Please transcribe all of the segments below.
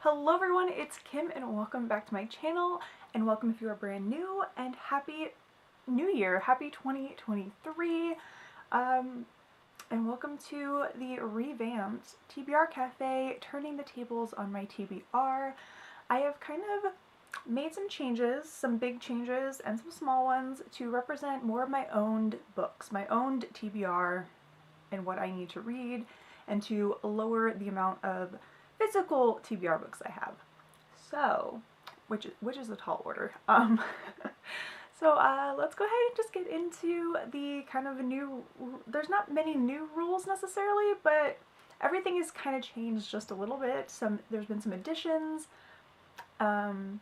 Hello everyone, it's Kim and welcome back to my channel, and welcome if you are brand new, and happy new year, happy 2023, and welcome to the revamped TBR Cafe, turning the tables on my TBR. I have kind of made some changes, some big changes and some small ones to represent more of my owned books, my owned TBR and what I need to read, and to lower the amount of physical TBR books I have. So, which is a tall order. So let's go ahead and just get into the kind of there's not many new rules necessarily, but everything is kind of changed just a little bit. There's been some additions. So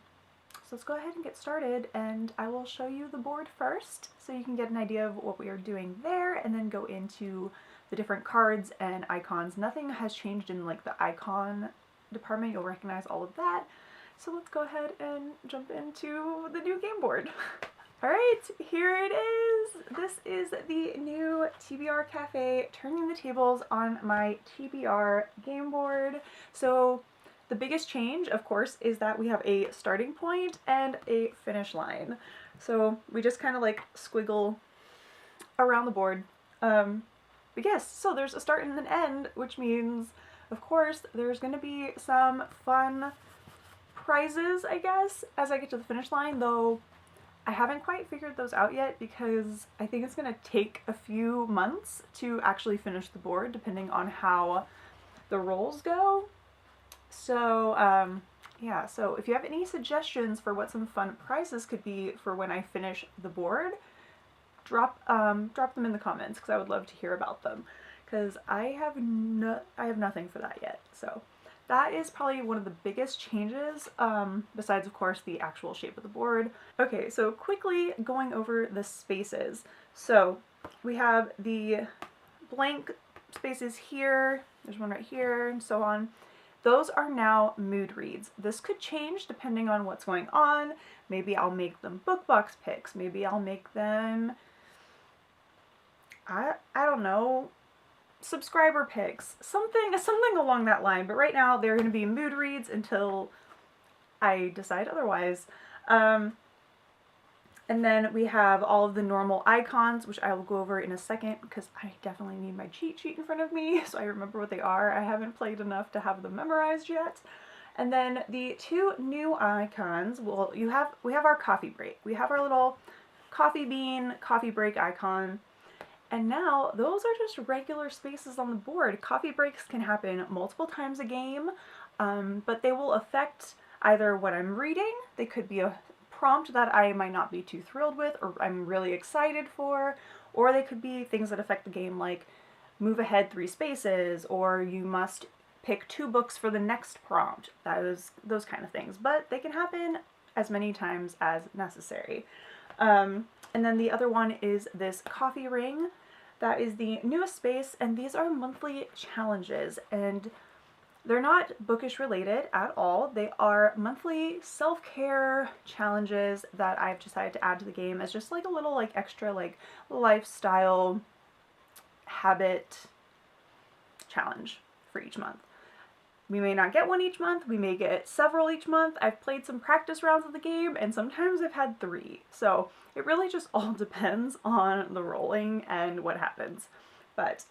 let's go ahead and get started, and I will show you the board first so you can get an idea of what we are doing there, and then go into the different cards and icons. Nothing has changed in like the icon department. You'll recognize all of that. So let's go ahead and jump into the new game board. Alright, here it is. This is the new TBR Cafe, turning the tables on my TBR game board. So the biggest change, of course, is that we have a starting point and a finish line. So we just kind of like squiggle around the board. But yes, so there's a start and an end, which means, of course, there's going to be some fun prizes, I guess, as I get to the finish line, though I haven't quite figured those out yet because I think it's going to take a few months to actually finish the board, depending on how the rolls go. So, yeah, so if you have any suggestions for what some fun prizes could be for when I finish the board, drop them in the comments, because I would love to hear about them, because I have nothing for that yet. So that is probably one of the biggest changes, besides of course the actual shape of the board. Okay, so quickly going over the spaces. So we have the blank spaces here, there's one right here, and so on. Those are now mood reads. This could change depending on what's going on. Maybe I'll make them book box picks. Maybe I'll make them, I don't know, subscriber picks. Something along that line. But right now they're going to be mood reads until I decide otherwise. And then we have all of the normal icons, which I will go over in a second because I definitely need my cheat sheet in front of me so I remember what they are. I haven't played enough to have them memorized yet. And then the two new icons, well, we have our coffee break. We have our little coffee bean, coffee break icon. And now those are just regular spaces on the board. Coffee breaks can happen multiple times a game, but they will affect either what I'm reading. They could be a prompt that I might not be too thrilled with or I'm really excited for, or they could be things that affect the game, like move ahead 3 spaces, or you must pick 2 books for the next prompt. Those kind of things, but they can happen as many times as necessary. And then the other one is this coffee ring. That is the newest space, and these are monthly challenges, and they're not bookish related at all. They are monthly self-care challenges that I've decided to add to the game as just like a little like extra like lifestyle habit challenge for each month. We may not get one each month, we may get several each month. I've played some practice rounds of the game and sometimes I've had 3. So it really just all depends on the rolling and what happens. But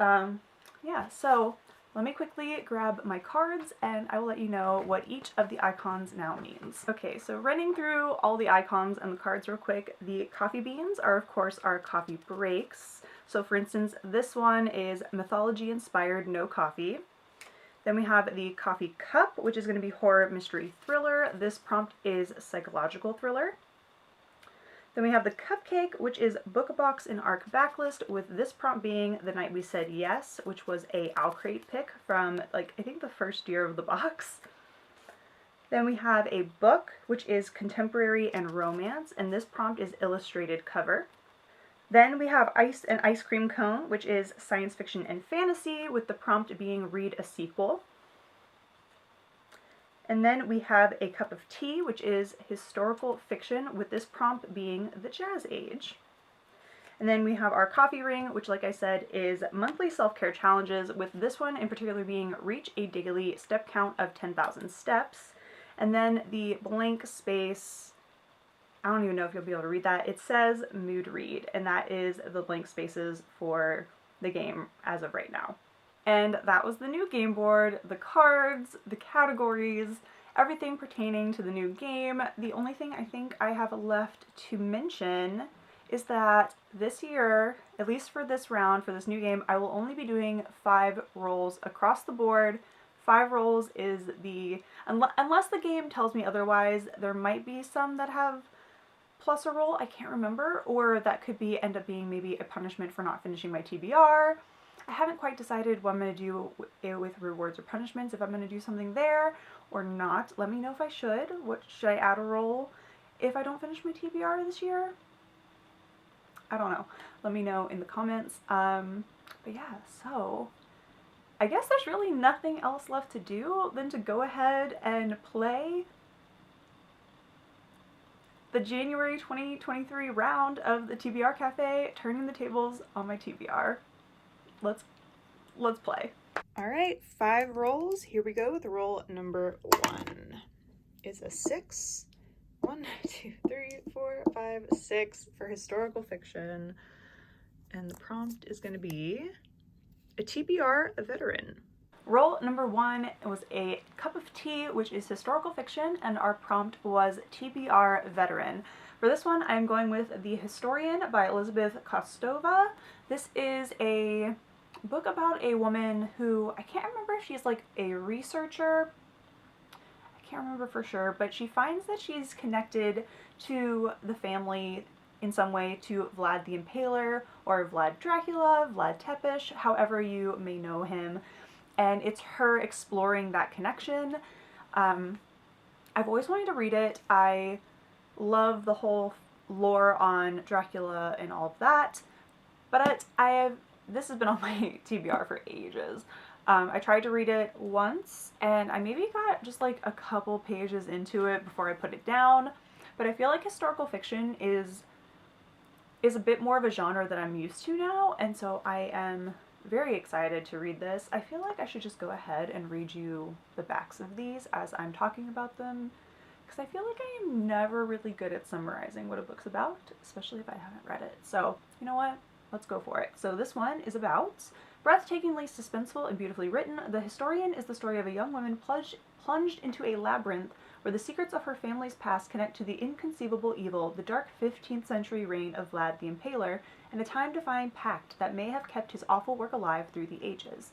yeah, so let me quickly grab my cards and I will let you know what each of the icons now means. Okay, so running through all the icons and the cards real quick, the coffee beans are of course our coffee breaks. So for instance, this one is mythology inspired, no coffee. Then we have the coffee cup, which is going to be horror, mystery, thriller. This prompt is psychological thriller. Then we have the cupcake, which is book a box in ARC backlist, with this prompt being The Night We Said Yes, which was a Owlcrate pick from, like, I think the first year of the box. Then we have a book, which is contemporary and romance, and this prompt is illustrated cover. Then we have Ice and Ice Cream Cone, which is science fiction and fantasy, with the prompt being read a sequel. And then we have a cup of tea, which is historical fiction, with this prompt being the Jazz Age. And then we have our coffee ring, which, like I said, is monthly self-care challenges, with this one in particular being reach a daily step count of 10,000 steps. And then the blank space, I don't even know if you'll be able to read that. It says mood read, and that is the blank spaces for the game as of right now. And that was the new game board, the cards, the categories, everything pertaining to the new game. The only thing I think I have left to mention is that this year, at least for this round, for this new game, I will only be doing 5 rolls across the board. 5 rolls is the, unless the game tells me otherwise, there might be some that have plus a roll, I can't remember, or that could be end up being maybe a punishment for not finishing my TBR. I haven't quite decided what I'm going to do with rewards or punishments, if I'm going to do something there or not. Let me know if I should. What should I add a roll if I don't finish my TBR this year? I don't know. Let me know in the comments. But yeah, so I guess there's really nothing else left to do than to go ahead and play the January 2023 round of the TBR Cafe, turning the tables on my TBR. Let's play. All right, 5 rolls. Here we go with roll number 1. Is a 6. 1, 2, 3, 4, 5, 6 for historical fiction. And the prompt is going to be a TBR veteran. Roll number 1 was a cup of tea, which is historical fiction, and our prompt was TBR veteran. For this one, I'm going with The Historian by Elizabeth Kostova. This is a book about a woman who, I can't remember if she's like a researcher, I can't remember for sure, but she finds that she's connected to the family in some way to Vlad the Impaler, or Vlad Dracula, Vlad Tepes, however you may know him. And it's her exploring that connection. I've always wanted to read it. I love the whole lore on Dracula and all of that, but this has been on my TBR for ages. I tried to read it once, and I maybe got just like a couple pages into it before I put it down, but I feel like historical fiction is a bit more of a genre that I'm used to now, and so I am very excited to read this. I feel like I should just go ahead and read you the backs of these as I'm talking about them, because I feel like I am never really good at summarizing what a book's about, especially if I haven't read it. So, you know what? Let's go for it. So this one is about breathtakingly suspenseful and beautifully written. The Historian is the story of a young woman plunged into a labyrinth where the secrets of her family's past connect to the inconceivable evil, the dark 15th century reign of Vlad the Impaler, and a time-defying pact that may have kept his awful work alive through the ages.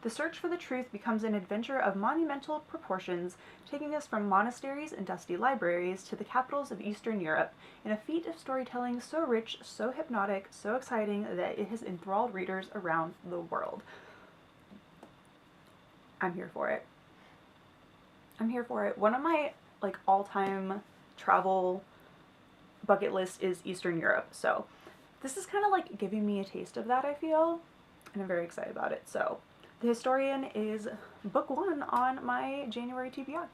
The search for the truth becomes an adventure of monumental proportions, taking us from monasteries and dusty libraries to the capitals of Eastern Europe, in a feat of storytelling so rich, so hypnotic, so exciting that it has enthralled readers around the world. I'm here for it. I'm here for it. One of my like all-time travel bucket list is Eastern Europe, so this is kind of like giving me a taste of that, I feel, and I'm very excited about it. So The Historian is book 1 on my January TBR.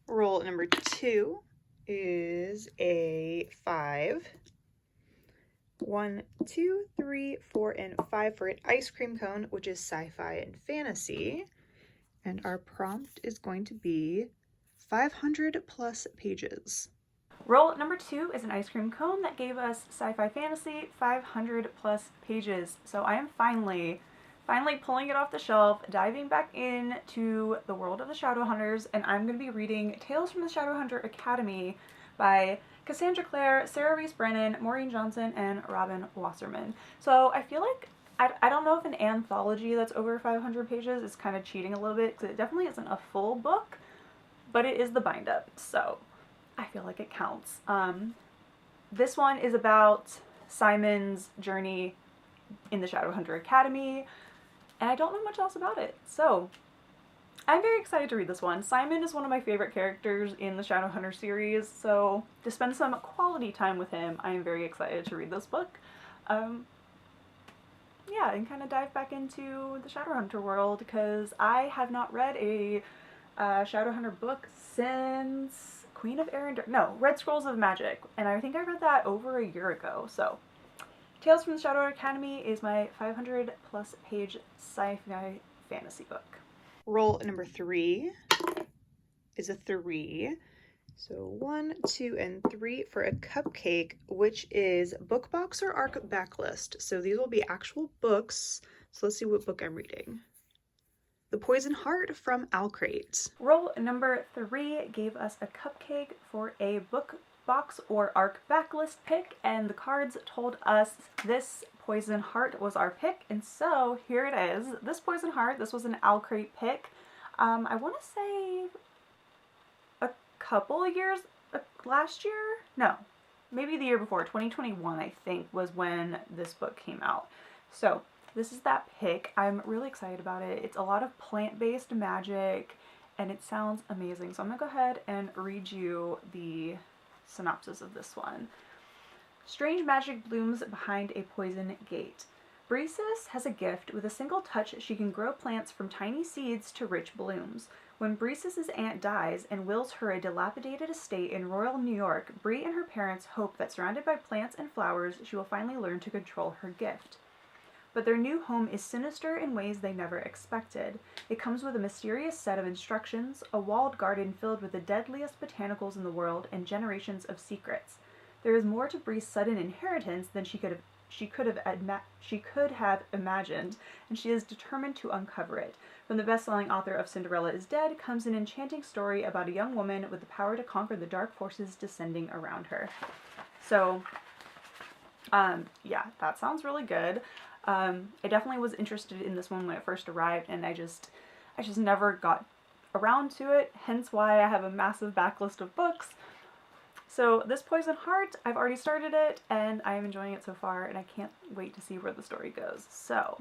Roll number 2 is a 5. 1, 2, 3, 4, and 5 for an ice cream cone, which is sci-fi and fantasy. And our prompt is going to be 500 plus pages. Roll number 2 is an ice cream cone that gave us SciFi Fantasy, 500 plus pages. So I am finally pulling it off the shelf, diving back into the world of the Shadowhunters, and I'm going to be reading Tales from the Shadowhunter Academy by Cassandra Clare, Sarah Reese Brennan, Maureen Johnson, and Robin Wasserman. So I feel like, I don't know if an anthology that's over 500 pages is kind of cheating a little bit, because it definitely isn't a full book, but it is the bind-up, so I feel like it counts. This one is about Simon's journey in the Shadowhunter Academy, and I don't know much else about it, so I'm very excited to read this one. Simon is one of my favorite characters in the Shadowhunter series, so to spend some quality time with him, I am very excited to read this book. Yeah, and kind of dive back into the Shadowhunter world, because I have not read a Shadowhunter book since Queen of Arendelle. No, Red Scrolls of Magic, and I think I read that over a year ago. So Tales from the Shadowhunter Academy is my 500 plus page sci-fi fantasy book. Roll number 3 is a 3. So 1, 2, and 3 for a cupcake, which is book box or ARC backlist. So these will be actual books. So let's see what book I'm reading. The Poison Heart from Alcrate. Roll number 3 gave us a cupcake for a book box or ARC backlist pick, and the cards told us this Poison Heart was our pick, and so here it is. This Poison Heart, this was an Alcrate pick. I want to say a couple of years, last year? No, maybe the year before, 2021 I think was when this book came out. So this is that pick. I'm really excited about it. It's a lot of plant-based magic and it sounds amazing. So I'm gonna go ahead and read you the synopsis of this one. Strange magic blooms behind a poison gate. Breesis has a gift. With a single touch, she can grow plants from tiny seeds to rich blooms. When Breesis' aunt dies and wills her a dilapidated estate in rural New York, Bree and her parents hope that surrounded by plants and flowers, she will finally learn to control her gift. But their new home is sinister in ways they never expected. It comes with a mysterious set of instructions, a walled garden filled with the deadliest botanicals in the world, and generations of secrets. There is more to Bree's sudden inheritance than she could have imagined, and she is determined to uncover it. From the best-selling author of Cinderella is Dead comes an enchanting story about a young woman with the power to conquer the dark forces descending around her. So, yeah, that sounds really good. I definitely was interested in this one when it first arrived, and I just never got around to it, hence why I have a massive backlist of books. So this Poison Heart, I've already started it, and I am enjoying it so far, and I can't wait to see where the story goes. So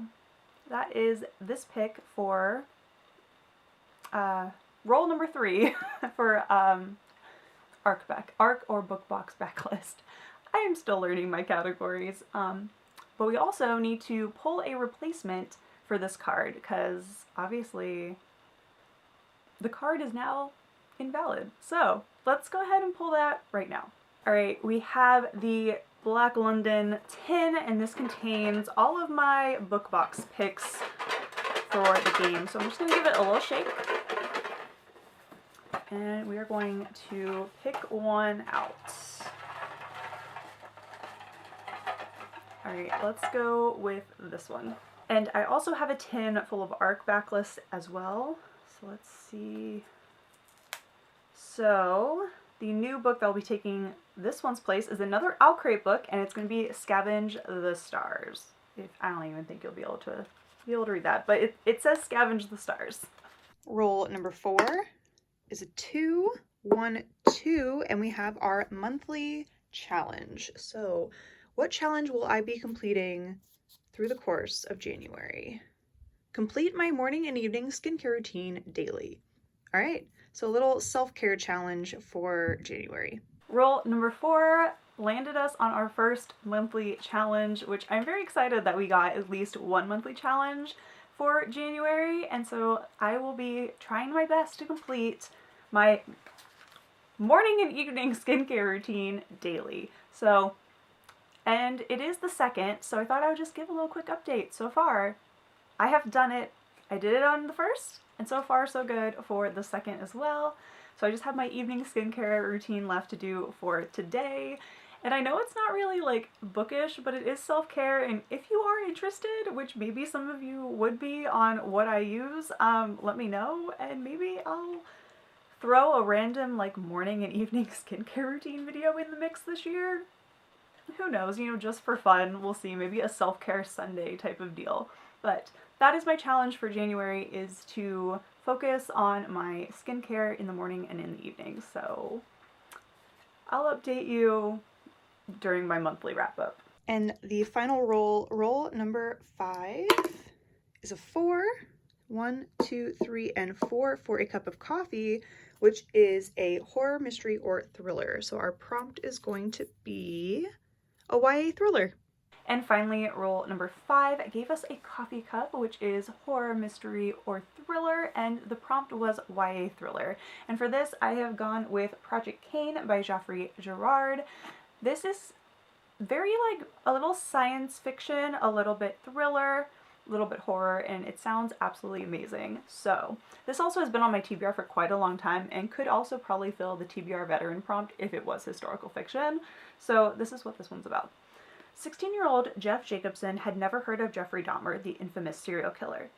that is this pick for roll number 3 for ARC or book box backlist. I am still learning my categories, but we also need to pull a replacement for this card, because obviously the card is now invalid. So let's go ahead and pull that right now. All right, we have the Black London tin, and this contains all of my book box picks for the game. So I'm just gonna give it a little shake. And we are going to pick one out. All right, let's go with this one. And I also have a tin full of ARC backlists as well. So let's see. So the new book that will be taking this one's place is another Alcrate book, and it's going to be Scavenge the Stars. I don't even think you'll be able to read that, but it says Scavenge the Stars. Roll number 4 is a 2, 1, 2, and we have our monthly challenge. So what challenge will I be completing through the course of January? Complete my morning and evening skincare routine daily. All right, so a little self-care challenge for January. Roll number 4 landed us on our first monthly challenge, which I'm very excited that we got at least one monthly challenge for January, and so I will be trying my best to complete my morning and evening skincare routine daily. So, and it is the 2nd, so I thought I would just give a little quick update. So far, I have done it. I did it on the 1st, and so far so good for the 2nd as well. So I just have my evening skincare routine left to do for today. And I know it's not really like bookish, but it is self-care, and if you are interested, which maybe some of you would be, on what I use, let me know, and maybe I'll throw a random like morning and evening skincare routine video in the mix this year. Who knows, just for fun, we'll see, maybe a self-care Sunday type of deal. But that is my challenge for January, is to focus on my skincare in the morning and in the evening. So I'll update you during my monthly wrap-up. And the final roll number 5 is a 4, 1, 2, 3, and 4 for a cup of coffee, which is a horror, mystery, or thriller. So our prompt is going to be a YA thriller. And finally, roll number 5 gave us a coffee cup, which is horror, mystery, or thriller, and the prompt was YA thriller. And for this, I have gone with Project Cain by Geoffrey Girard. This is very like a little science fiction, a little bit thriller. little bit horror, and it sounds absolutely amazing. So this also has been on my TBR for quite a long time and could also probably fill the TBR veteran prompt if it was historical fiction. So this is what this one's about. 16-year-old Jeff Jacobson had never heard of Jeffrey Dahmer, the infamous serial killer.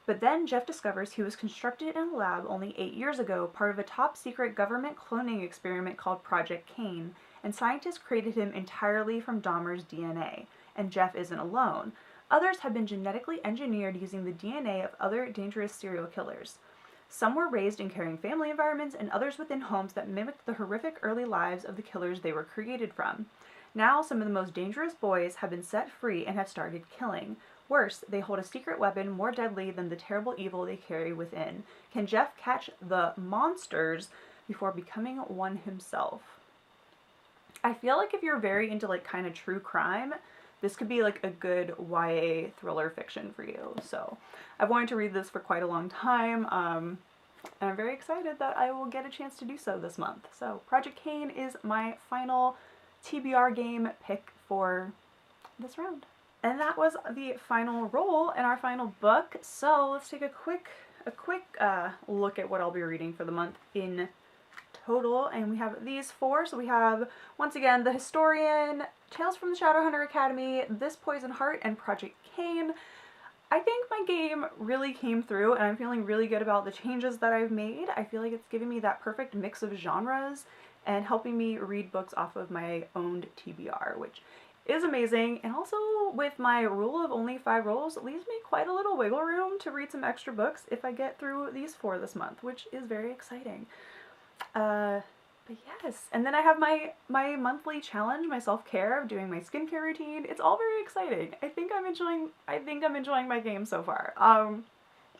But then Jeff discovers he was constructed in a lab only 8 years ago, part of a top-secret government cloning experiment called Project Cain, and scientists created him entirely from Dahmer's DNA. And Jeff isn't alone. Others have been genetically engineered using the DNA of other dangerous serial killers. Some were raised in caring family environments, and others within homes that mimicked the horrific early lives of the killers they were created from. Now, some of the most dangerous boys have been set free and have started killing. Worse, they hold a secret weapon more deadly than the terrible evil they carry within. Can Jeff catch the monsters before becoming one himself? I feel like if you're very into like kind of true crime, this could be like a good YA thriller fiction for you. So I've wanted to read this for quite a long time, and I'm very excited that I will get a chance to do so this month. So Project Cain is my final TBR game pick for this round. And that was the final roll in our final book. So let's take a quick look at what I'll be reading for the month in total. And we have these four. So we have, once again, The Historian, Tales from the Shadowhunter Academy, This Poison Heart, and Project Cain. I think my game really came through, and I'm feeling really good about the changes that I've made. I feel like it's giving me that perfect mix of genres and helping me read books off of my owned TBR, which is amazing. And also, with my rule of only 5 rolls, it leaves me quite a little wiggle room to read some extra books if I get through these 4 this month, which is very exciting. But yes, and then I have my monthly challenge, my self-care of doing my skincare routine. It's all very exciting. I think I'm enjoying my game so far.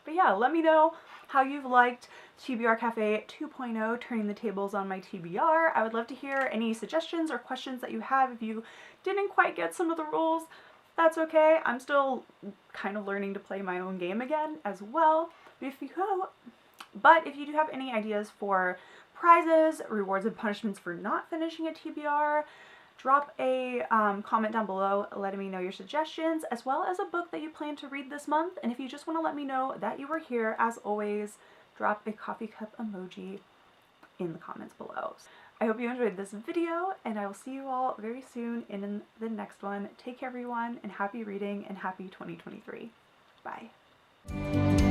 But yeah, let me know how you've liked TBR Cafe 2.0, turning the tables on my TBR. I would love to hear any suggestions or questions that you have. If you didn't quite get some of the rules, that's okay. I'm still kind of learning to play my own game again as well. But if you do have any ideas for prizes, rewards, and punishments for not finishing a TBR, drop a comment down below letting me know your suggestions, as well as a book that you plan to read this month. And if you just want to let me know that you were here, as always, drop a coffee cup emoji in the comments below. I hope you enjoyed this video, and I will see you all very soon in the next one. Take care, everyone, and happy reading and happy 2023. Bye.